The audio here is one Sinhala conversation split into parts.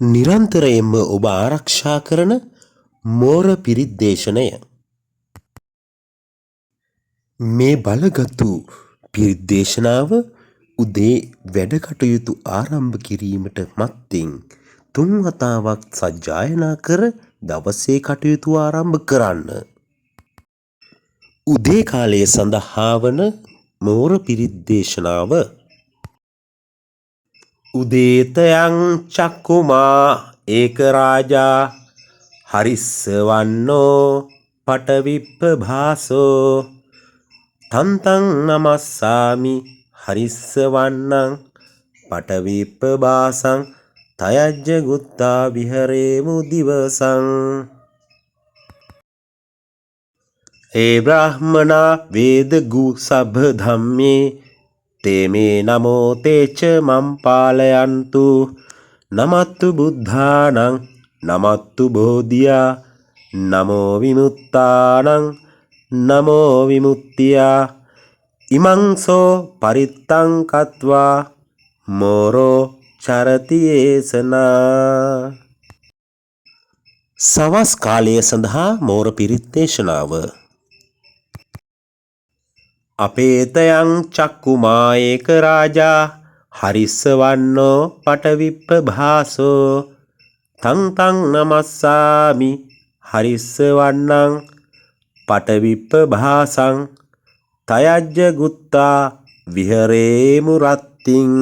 නිරන්තරයෙන්ම ඔබ ආරක්ෂා කරන මෝර පිරිත් දේශනය. මේ බලගත්තු පිරිත් දේශනාව උදේ වැඩ කටයුතු ආරම්භ කිරීමට මත්තෙන් 3 වතාවක් සජ්ජායනා කර දවසේ කටයුතු ආරම්භ කරන්න. උදේ කාලයේ සඳහා වන මෝර පිරිත් දේශනාව. උදේතයං චක්කුමා ඒක රාජා හරිස්සවන්නෝ පටවිප්පභාසෝ තන්තං නමස්සාමි හරිස්සවන්නං පටවිප්පභාසං තයජ්ජ ගුත්තා විහරේමු දිවසං. ඒ බ්‍රාහ්මනා වේදගු සභ ධම්මේ තේමේ නමෝ තේච මම් පාලයන්තු නමත්තු බුද්ධානං නමත්තු බෝධියා නමෝ විමුත්තානං නමෝ විමුක්තියා ඉමංසෝ පරිත්තං කତ୍වා මෝරෝ චරති ඒසනා. සවස් කාලය සඳහා මෝර පිරිත් දේශනාව. අපේතයං චක්කුමා ඒක රාජා හරිස්සවන්නෝ පටවිප්පභාසෝ තං තං නමස්සාමි හරිස්සවන්නං පටවිප්පභාසං තයජ්ජ ගුත්තා විහරේමු රත්තිං.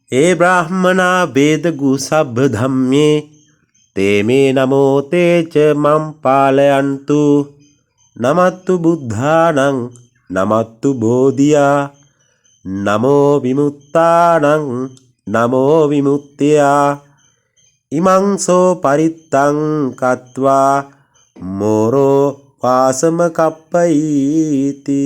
ඒ බ්‍රාහ්මනා වේදගු සබ්බ ධම්මේ තේමේ නමෝ තේච මම් පාලයන්තු නමත්තු බුද්ධානං නමත්තු බෝධියා නමෝ විමුත්තානං නමෝ විමුක්තියා ඉමංසෝ පරිත්තං කତ୍වා මෝරෝ වාසම කප්පයිති.